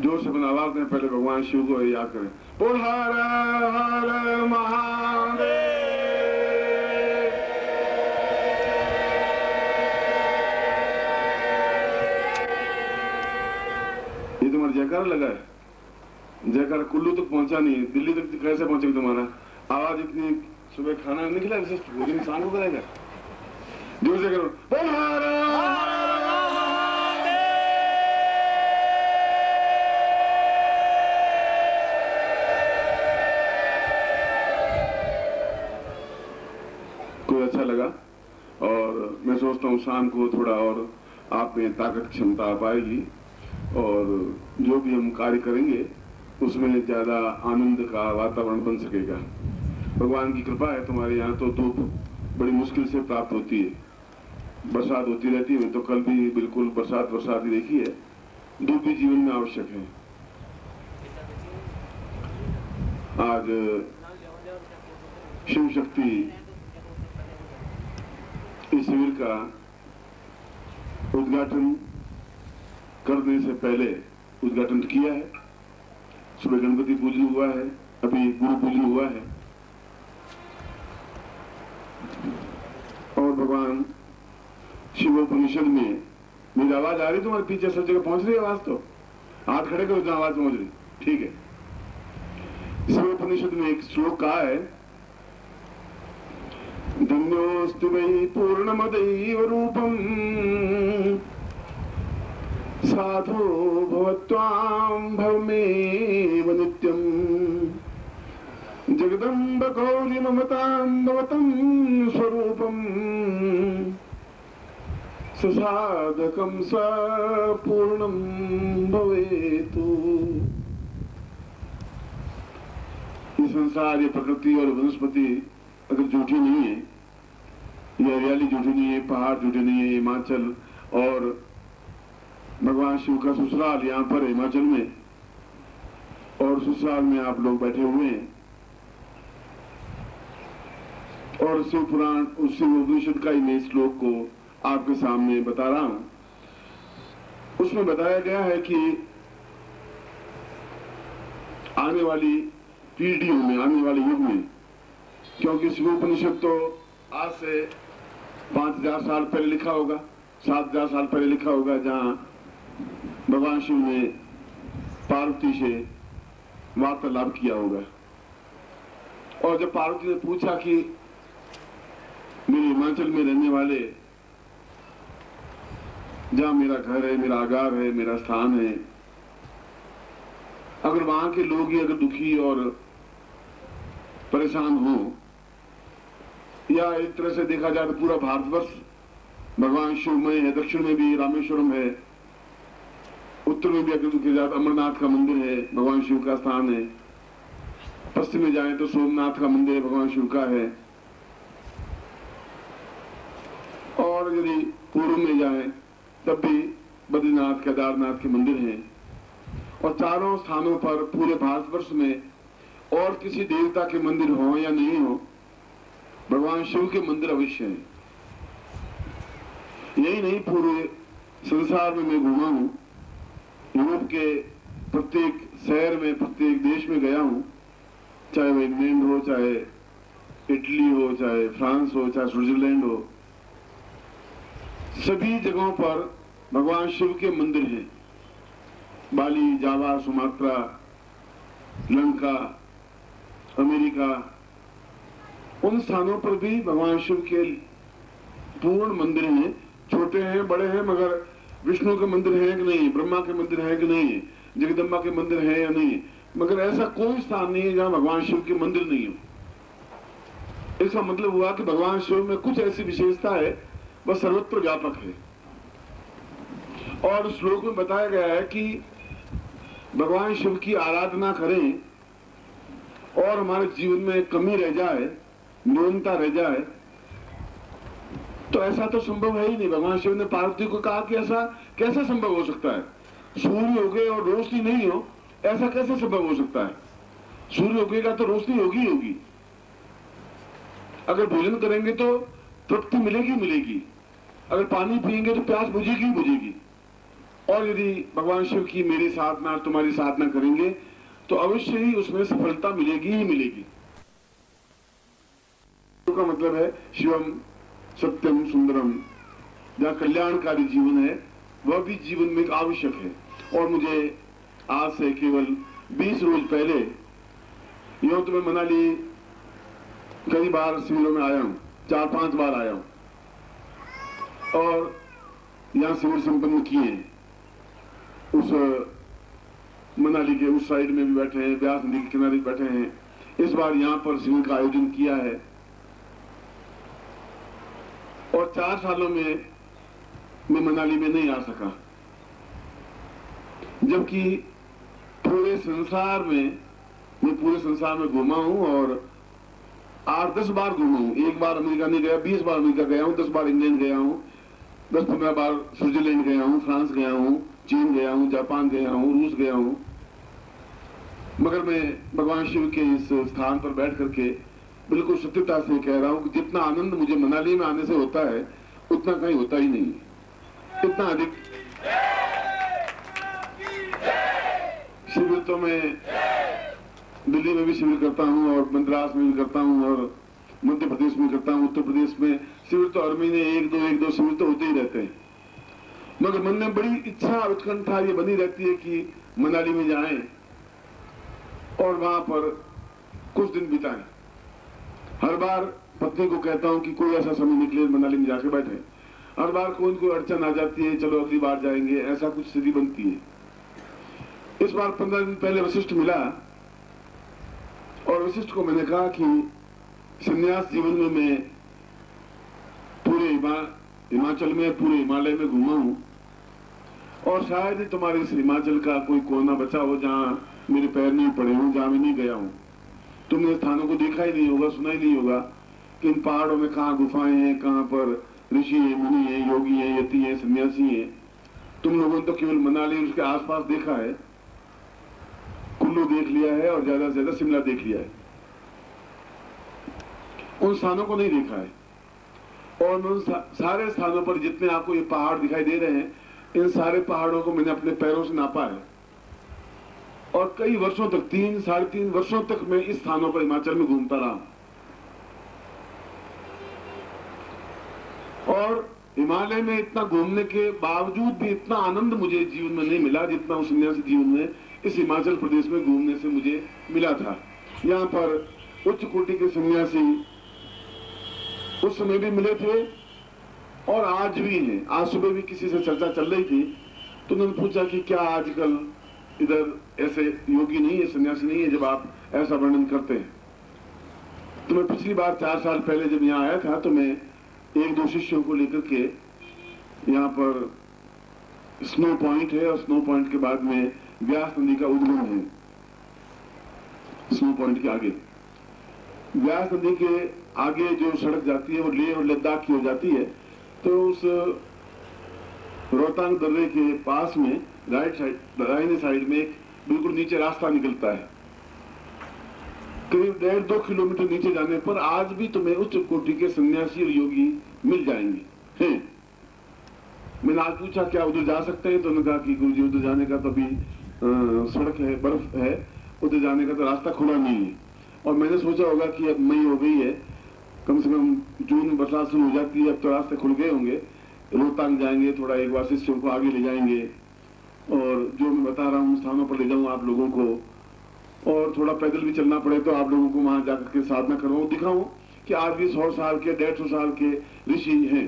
जोर से अपना आवाज दें, पहले भगवान शिव को याद करें। बोल हर हर महादेव। ये तुम्हारा जयकार लगा है, जयकार कुल्लू तक पहुंचा नहीं है, दिल्ली तक कैसे पहुंचेगा तुम्हारा आवाज? इतनी सुबह खाना नहीं खिलाया, विशेष भोजन इंसान को करेगा। जोर से करो, बोल हर कोई अच्छा लगा। और मैं सोचता हूँ शाम को थोड़ा और आप में ताकत क्षमता आ पाएगी और जो भी हम कार्य करेंगे उसमें ज्यादा आनंद का वातावरण बन सकेगा। भगवान की कृपा है, तुम्हारे यहाँ तो धूप बड़ी मुश्किल से प्राप्त होती है, बरसात होती रहती है, तो कल भी बिल्कुल बरसात ही देखी है। धूप भी जीवन में आवश्यक है। आज शिव शक्ति इस शिविर का उद्घाटन करने से पहले उद्घाटन किया है। सुबह गणपति पूजन हुआ है, अभी गुरु पूजन हुआ है और भगवान शिवोपनिषद में मेरी आवाज आ रही तुम्हारे पीछे सब जगह पहुंच रही है आवाज? तो हाथ खड़े करो जहां आवाज पहुंच रही। ठीक है। शिवोपनिषद में एक श्लोक कहा है, धन्योऽस्ति वै पूर्णमदैव रूपम् साधो भवत्वां भवमेव नित्यम् जगदम्ब गौरी ममतां भवतं स्वरूपम् ससाधकं सपूर्णं भवेतु। ये संसार, ये प्रकृति और वनस्पति अगर झूठी नहीं है, ये हरियाली झूठी नहीं है, पहाड़ झूठे नहीं है, हिमाचल और भगवान शिव का ससुराल यहाँ पर हिमाचल में, और ससुराल में आप लोग बैठे हुए हैं और शिव पुराण उस शिव उपनिषद का ही मैं श्लोक को आपके सामने बता रहा हूं। उसमें बताया गया है कि आने वाली पीढ़ियों में, आने वाले युग में, क्योंकि शिवोपनिषद तो आज से 5000 साल पहले लिखा होगा, 7000 साल पहले लिखा होगा, जहां भगवान शिव ने पार्वती से वार्तालाप किया होगा। और जब पार्वती ने पूछा कि मेरे हिमाचल में रहने वाले, जहां मेरा घर है, मेरा आगार है, मेरा स्थान है, अगर वहां के लोग ही अगर दुखी और परेशान हो, या एक तरह से देखा जाए तो पूरा भारतवर्ष भगवान शिवमय है, दक्षिण में भी रामेश्वरम है, उत्तर में भी अगर देखा जाए अमरनाथ का मंदिर है, भगवान शिव का स्थान है, पश्चिम में जाए तो सोमनाथ का मंदिर भगवान शिव का है, और यदि पूर्व में जाए तब भी बद्रीनाथ केदारनाथ के मंदिर हैं। और चारों स्थानों पर पूरे भारतवर्ष में और किसी देवता के मंदिर हो या नहीं हो, भगवान शिव के मंदिर अवश्य हैं। यही नहीं, पूरे संसार में मैं घूमा हूं, यूरोप के प्रत्येक शहर में, प्रत्येक देश में गया हूं, चाहे वो इंग्लैंड हो, चाहे इटली हो, चाहे फ्रांस हो, चाहे स्विट्जरलैंड हो, सभी जगहों पर भगवान शिव के मंदिर हैं। बाली, जावा, सुमात्रा, लंका, अमेरिका, उन स्थानों पर भी भगवान शिव के पूर्ण मंदिर हैं। छोटे हैं, बड़े हैं, मगर विष्णु के मंदिर हैं कि नहीं, ब्रह्मा के मंदिर हैं कि नहीं, जगदम्बा के मंदिर हैं या नहीं, मगर ऐसा कोई स्थान नहीं है जहां भगवान शिव के मंदिर नहीं हो। इसका मतलब हुआ कि भगवान शिव में कुछ ऐसी विशेषता है, वह सर्वत्र व्यापक है। और श्लोक में बताया गया है कि भगवान शिव की आराधना करें और हमारे जीवन में कमी रह जाए, न्यूनता रह जाए, तो ऐसा तो संभव है ही नहीं। भगवान शिव ने पार्वती को कहा कि ऐसा कैसे संभव हो सकता है, सूर्य उगे और रोशनी नहीं हो, ऐसा कैसे संभव हो सकता है? सूर्य उगेगा तो रोशनी होगी होगी, अगर भोजन करेंगे तो तृप्ति मिलेगी मिलेगी, अगर पानी पिएंगे तो प्यास बुझेगी बुझेगी। और यदि भगवान शिव की मेरी साधना तुम्हारी साधना करेंगे तो अवश्य ही उसमें सफलता मिलेगी ही मिलेगी। का मतलब है शिवम सत्यम सुंदरम, जहां कल्याणकारी जीवन है वह भी जीवन में आवश्यक है। और मुझे आज से केवल 20 रोज पहले यूं तो मैं मनाली कई बार शिविरों में आया हूं, 4-5 बार आया हूं और यहां शिविर संपन्न किए हैं। उस मनाली के उस साइड में भी बैठे हैं, ब्यास नदी के किनारे बैठे हैं। इस बार यहां पर शिविर का आयोजन किया है और 4 सालों में मैं मनाली में नहीं आ सका, जबकि पूरे संसार में मैं पूरे संसार में घूमा हूं और 8-10 बार घूमा हूं। एक बार अमेरिका नहीं गया, 20 बार अमेरिका गया हूं, 10 बार इंग्लैंड गया हूं, 10-15 बार स्विट्जरलैंड गया हूं, फ्रांस गया हूं, चीन गया हूं, जापान गया हूं, रूस गया हूं। मगर मैं भगवान शिव के इस स्थान पर बैठ करके बिल्कुल सत्यता से कह रहा हूं कि जितना आनंद मुझे मनाली में आने से होता है उतना कहीं होता ही नहीं, इतना अधिक। शिविर तो मैं दिल्ली में भी शिविर करता हूं और मद्रास में भी करता हूं और मध्य प्रदेश में करता हूं, उत्तर प्रदेश में शिविर तो हर महीने 1-2 शिविर तो होते ही रहते हैं। मगर मन में बड़ी इच्छा उत्कंठा ये बनी रहती है कि मनाली में जाएं और वहां पर कुछ दिन बिताएं। हर बार पत्नी को कहता हूं कि कोई ऐसा समय निकले मनाली में जाके बैठे। हर बार कोई अड़चन आ जाती है, चलो अगली बार जाएंगे, ऐसा कुछ स्थिति बनती है। इस बार 15 दिन पहले वशिष्ठ मिला और वशिष्ठ को मैंने कहा कि संन्यास जीवन में मैं पूरे हिमाचल में, पूरे हिमालय में घूमा हूं और शायद ही तुम्हारे इस हिमाचल का कोई कोना बचा हो जहां मेरे पैर नहीं पड़े हों, जहां मैं नहीं गया हूं। तुमने स्थानों को देखा ही नहीं होगा, सुना ही नहीं होगा कि इन पहाड़ों में कहाँ गुफाएं हैं, कहाँ पर ऋषि है, मुनि है, योगी है, यति है, सन्यासी है। तुम लोगों ने तो केवल मनाली उसके आसपास देखा है, कुल्लू देख लिया है और ज्यादा से ज्यादा शिमला देख लिया है, उन स्थानों को नहीं देखा है। और उन सारे स्थानों पर जितने आपको ये पहाड़ दिखाई दे रहे हैं, इन सारे पहाड़ों को मैंने अपने पैरों से नापा है और कई वर्षों तक, 3-3.5 वर्षों तक मैं इस स्थानों पर हिमाचल में घूमता रहा। और हिमालय में इतना घूमने के बावजूद भी इतना आनंद मुझे जीवन में नहीं मिला जितना उस सन्यासी जीवन में इस हिमाचल प्रदेश में घूमने से मुझे मिला था। यहाँ पर उच्च कोटि के सन्यासी उस समय भी मिले थे और आज भी हैं। आज सुबह भी किसी से चर्चा चल रही थी तो उन्होंने पूछा कि क्या आजकल इधर ऐसे योगी नहीं है, सन्यासी नहीं है जब आप ऐसा वर्णन करते हैं। तो मैं पिछली बार 4 साल पहले जब यहाँ आया था तो मैं 1-2 शिष्यों को लेकर के यहाँ पर स्नो पॉइंट है और स्नो पॉइंट के बाद में व्यास नदी का उद्गम है। स्नो पॉइंट के आगे व्यास नदी के आगे जो सड़क जाती है वो लेह और लद्दाख की हो जाती है। तो उस रोहतांग दर्रे के पास में दाहिने साइड में बिल्कुल नीचे रास्ता निकलता है। करीब 1.5-2 किलोमीटर नीचे जाने पर आज भी तुम्हें उच्च कोटि के सन्यासी और योगी मिल जाएंगे हैं। मैंने आज पूछा क्या उधर जा सकते हैं, तो उन्होंने कहा कि गुरुजी उधर जाने का तो अभी सड़क है, बर्फ है, उधर जाने का तो रास्ता खुला नहीं है। और मैंने सोचा होगा कि अब मई हो गई है, कम से कम जून में बरसात शुरू हो जाती है, अब तो रास्ते खुल गए होंगे, रोहतांग जाएंगे, थोड़ा एक बार शिष्यों को आगे ले जाएंगे और जो मैं बता रहा हूँ स्थानों पर ले जाऊँ आप लोगों को, और थोड़ा पैदल भी चलना पड़े तो आप लोगों को वहां जाकर के साधना करवाऊं, दिखाऊं कि आज भी 100 साल के 150 साल के ऋषि हैं।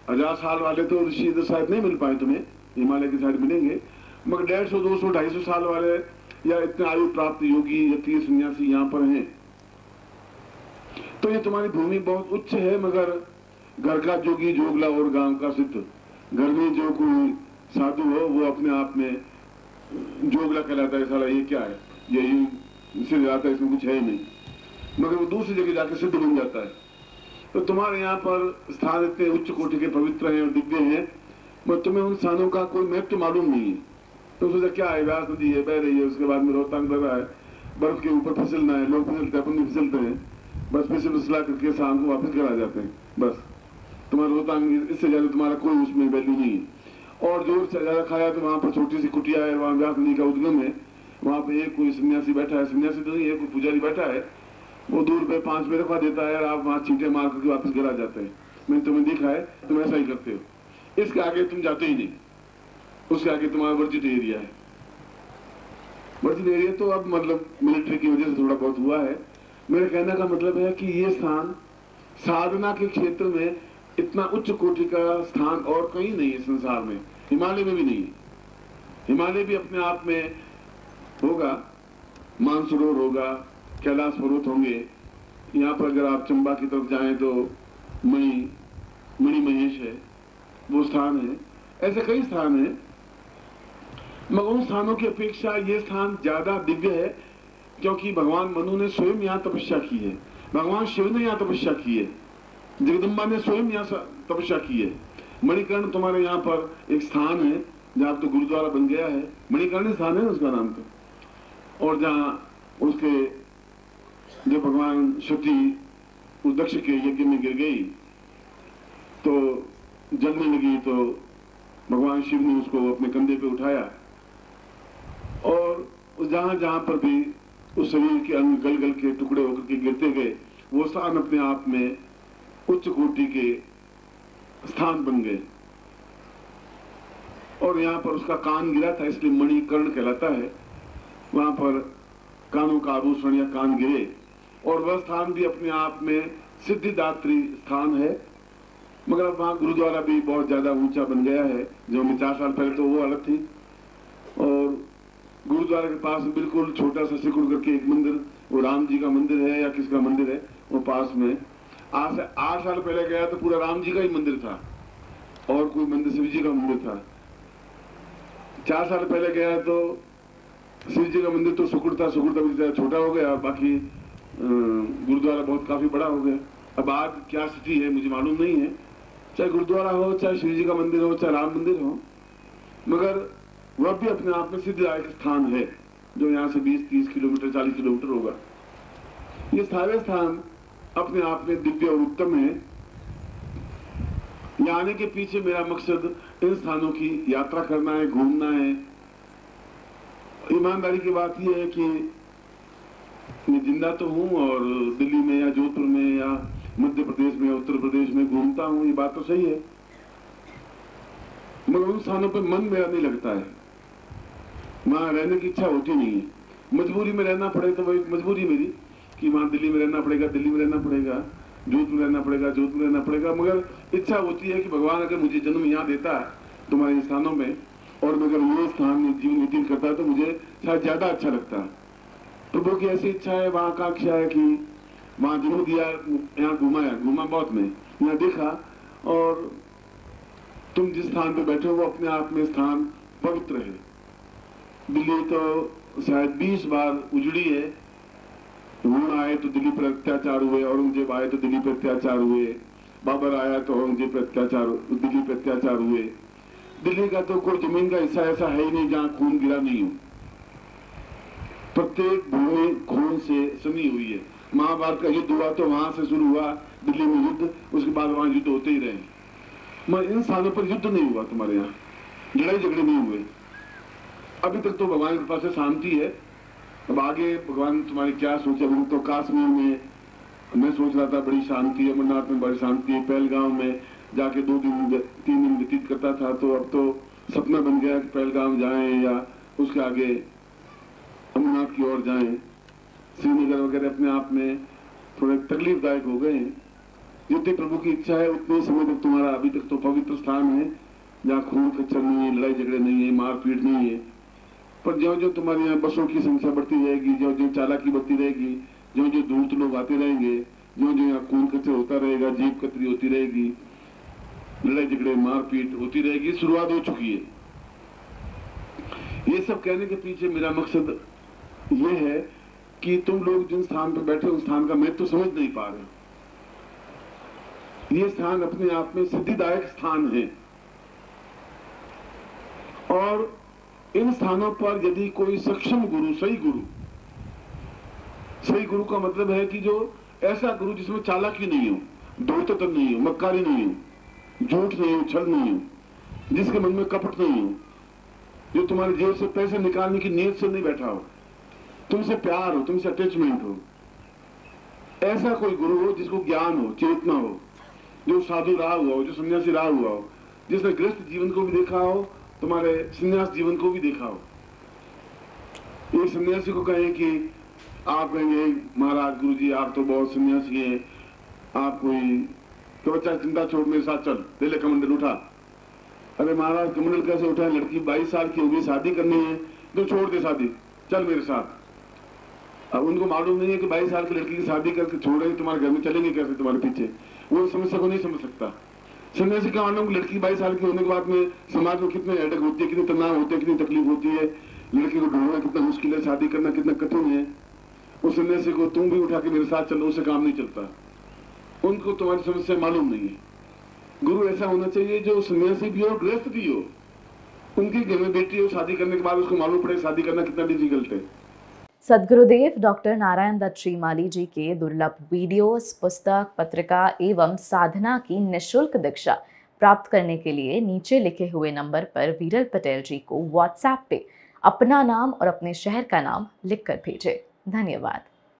1000 साल वाले तो ऋषि इधर शायद नहीं मिल पाए, तुम्हें हिमालय की साइड मिलेंगे, मगर 150, 200, 250 साल वाले या इतने आयु प्राप्त योगी यति सन्यासी यहाँ पर हैं। तो ये तुम्हारी भूमि बहुत उच्च है, मगर घर का जोगी जोगला और गांव का सिद्ध। घर में जो कोई साधु हो वो अपने आप में जोगला कहलाता है, साला ये क्या है, ये इससे जाता है, इसमें कुछ है ही नहीं, मगर वो दूसरी जगह जाकर सिद्ध बन जाता है। तो तुम्हारे यहाँ पर स्थान इतने उच्च कोटि के पवित्र हैं और दिव्य हैं, मगर तुम्हें उन स्थानों का कोई महत्व मालूम नहीं है। तो सोचा क्या है, व्यास नदी है, बह रही है, उसके बाद में रोहतांग बह रहा है, बर्फ के ऊपर फिसलना है, लोग फिसलते हैं, अपन भी फिसलते हैं, बस फिसला करके शाम को वापस घर आ जाते हैं। बस तुम्हारा रोहतांग, इससे ज्यादा तुम्हारा कोई उसमें वैल्यू नहीं है। और जोर से ज्यादा खाया तो वहां पर छोटी सी कुटिया है, वहां व्यास नदी का उद्गम है, वहां पे एक कोई सन्यासी बैठा है, सन्यासी तो नहीं है, कोई पुजारी बैठा है, वो 2 रुपए 5 रुपए रखवा देता है, आप वहां चींटे मार करके वापस घर आ जाते हैं। मैंने तुम्हें देखा है, तुम ऐसा ही करते हो, इसके आगे तुम जाते ही नहीं, उसके आगे तुम्हारा वर्जित एरिया है। वर्जित एरिया तो अब मतलब मिलिट्री की वजह से थोड़ा बहुत हुआ है। मेरे कहने का मतलब है कि ये स्थान साधना के क्षेत्र में इतना उच्च कोटि का स्थान और कहीं नहीं है संसार में, हिमालय में भी नहीं है। हिमालय भी अपने आप में होगा, मानसरोवर होगा, कैलाश पर्वत होंगे, यहाँ पर अगर आप चंबा की तरफ जाएं तो मणि महेश है, वो स्थान है, ऐसे कई स्थान हैं, मगर उन स्थानों की अपेक्षा ये स्थान ज्यादा दिव्य है, क्योंकि भगवान मनु ने स्वयं यहाँ तपस्या की है, भगवान शिव ने यहाँ तपस्या की है, जगदम्बा ने स्वयं यहाँ तपस्या की है। मणिकर्ण तुम्हारे यहाँ पर एक स्थान है जहाँ तो गुरुद्वारा बन गया है, मणिकर्ण स्थान है उसका नाम तो, और जहाँ उसके जब भगवान सती उस दक्ष के यज्ञ में गिर गई तो जलने लगी, तो भगवान शिव ने उसको अपने कंधे पे उठाया, और जहां जहां पर भी उस शरीर के अंग गल गल के टुकड़े होकर के गिरते गए, वो स्थान अपने आप में उच्च कोटि के स्थान बन गए। और यहाँ पर उसका कान गिरा था, इसलिए मणिकर्ण कहलाता है। वहां पर कानों का आभूषण या कान गिरे, और वह स्थान भी अपने आप में सिद्धिदात्री स्थान है। मगर अब वहां गुरुद्वारा भी बहुत ज्यादा ऊंचा बन गया है, जो 4 साल पहले तो वो हालत थी। और गुरुद्वारा के पास बिल्कुल छोटा सा सिकुड़ करके एक मंदिर, वो राम जी का मंदिर है या किसका मंदिर है, वो पास में। आज से 8 साल पहले गया तो पूरा राम जी का ही मंदिर था, और कोई मंदिर शिव जी का मंदिर था। 4 साल पहले गया तो शिव जी का मंदिर तो सुकुड़ता छोटा हो गया, बाकी गुरुद्वारा बहुत काफी बड़ा हो गया। अब आज क्या स्थिति है मुझे मालूम नहीं है, चाहे गुरुद्वारा हो, चाहे शिव जी का मंदिर हो, चाहे राम मंदिर हो, मगर वह भी अपने आप में सिद्धिदायक स्थान है, जो यहाँ से 20-30 किलोमीटर 40 किलोमीटर होगा। ये सारे स्थान अपने आप में दिव्य और उत्तम है। यहाँ आने के पीछे मेरा मकसद इन स्थानों की यात्रा करना है, घूमना है। ईमानदारी की बात यह है कि मैं जिंदा तो हूँ और दिल्ली में या जोधपुर में या मध्य प्रदेश में, उत्तर प्रदेश में घूमता हूँ, ये बात तो सही है, मगर उन स्थानों पर मन मेरा नहीं लगता है, वहां रहने की इच्छा होती नहीं है। मजबूरी में रहना पड़े तो वही मजबूरी मेरी कि वहां दिल्ली में रहना पड़ेगा, दिल्ली में रहना पड़ेगा, जोधपुर में रहना पड़ेगा, जोधपुर में रहना पड़ेगा। मगर इच्छा होती है कि भगवान अगर मुझे जन्म यहाँ देता है तुम्हारे स्थानों में, और मगर ये स्थान में जीवन व्यतीत करता है, तो मुझे शायद ज्यादा अच्छा लगता है। प्रभु की ऐसी इच्छा है, वहां आकांक्षा है कि वहां जन्म दिया, यहाँ घूमा बहुत में, यहाँ देखा, और तुम जिस स्थान पे बैठे हो वो अपने आप में स्थान पवित्र है। दिल्ली तो शायद 20 बार उजड़ी है, हुण आए तो दिल्ली पर अत्याचार हुए, औरंगजेब आए तो दिल्ली पर अत्याचार हुए, बाबर आया तो औरंगजेब पर अत्याचार, दिल्ली पर अत्याचार हुए। दिल्ली का तो कोई जमीन का हिस्सा ऐसा है ही नहीं जहां खून गिरा नहीं हो, प्रत्येक भूमि खून से सनी हुई है। महाभारत का युद्ध हुआ तो वहां से शुरू हुआ दिल्ली में युद्ध, उसके बाद वहां युद्ध होते ही रहे, मगर इन स्थानों पर युद्ध नहीं हुआ, तुम्हारे यहाँ लड़ाई झगड़े नहीं हुए। अभी तक तो भगवान के पास शांति है। अब आगे भगवान तुम्हारी क्या सोचे। तो कश्मीर में मैं सोच रहा था बड़ी शांति है, अमरनाथ में बड़ी शांति है, पहलगाम में जाके 2-3 दिन व्यतीत करता था, तो अब तो सपना बन गया कि पहलगाम जाएं या उसके आगे अमरनाथ की ओर जाएं। श्रीनगर वगैरह अपने आप में थोड़े तकलीफदायक हो गए हैं। जितनी प्रभु की इच्छा है उतने समय तक तुम्हारा अभी तक तो पवित्र स्थान है, जहाँ खून खच्चर नहीं है, लड़ाई झगड़े नहीं है, मारपीट नहीं है। पर जो जो तुम्हारे यहाँ बसों की संख्या बढ़ती रहेगी, जो जो चालाकी बढ़ती रहेगी, जो जो धूर्त लोग आते रहेंगे, जो जो यहाँ खून खच्चर होता रहेगा, जीप कतरी होती रहेगी, लड़ाई झगड़े मारपीट होती रहेगी, शुरुआत हो चुकी है। ये सब कहने के पीछे मेरा मकसद ये है कि तुम लोग जिन स्थान पर बैठे उस स्थान का महत्व तो समझ नहीं पा रहे। ये स्थान अपने आप में सिद्धिदायक स्थान है, और इन स्थानों पर यदि कोई सक्षम गुरु, सही गुरु का मतलब है कि जो ऐसा गुरु जिसमें चालाकी नहीं हो, धूर्तता नहीं हो, मक्कारी नहीं हो, झूठ नहीं हो, छल नहीं हो, जिसके मन में कपट नहीं हो, जो तुम्हारी जेब से पैसे निकालने की नीयत से नहीं बैठा हो, तुमसे प्यार हो, तुमसे अटैचमेंट हो, ऐसा कोई गुरु हो जिसको ज्ञान हो, चेतना हो, जो साधु रहा हुआ हो, जो सन्यासी रहा हुआ हो, जिसने गृहस्थ जीवन को भी देखा हो, तुम्हारे संन्यास जीवन को भी देखा हो। एक सन्यासी को कहें कि आप कहेंगे महाराज गुरुजी आप तो बहुत सन्यासी हैं, आप कोई तो बच्चा चिंता छोड़ मेरे साथ चल, ले ले कमंडल उठा। अरे महाराज कमंडल कैसे उठाए, लड़की 22 साल की होगी, शादी करनी है, तो छोड़ दे शादी, चल मेरे साथ। अब उनको मालूम नहीं है कि 22 साल की लड़की की शादी करके छोड़ रहे तुम्हारे घर में, चलेंगे कैसे तुम्हारे पीछे, वो समस्या को नहीं समझ सकता। सन्यासी का मालूम लड़की 22 साल की होने के बाद में समाज में कितने हेडेक होती है, कितनी तनाव होते हैं, कितनी तकलीफ होती है, लड़की को ढूंढना कितना मुश्किल है, शादी करना कितना कठिन है। उस सन्यासी को तुम भी उठा के मेरे साथ चलो, उससे काम नहीं चलता। उनको तुम्हारी समस्या मालूम नहीं है। गुरु ऐसा होना चाहिए जो सन्यासी भी हो, गृहस्थ भी हो, उनकी घर में बेटी हो, शादी करने के बाद उसको मालूम पड़े शादी करना कितना डिफिकल्ट है। सद्गुरुदेव डॉक्टर नारायण दत्त श्रीमाली जी के दुर्लभ वीडियोस, पुस्तक, पत्रिका एवं साधना की निःशुल्क दीक्षा प्राप्त करने के लिए नीचे लिखे हुए नंबर पर वीरल पटेल जी को व्हाट्सएप पे अपना नाम और अपने शहर का नाम लिखकर भेजें। धन्यवाद।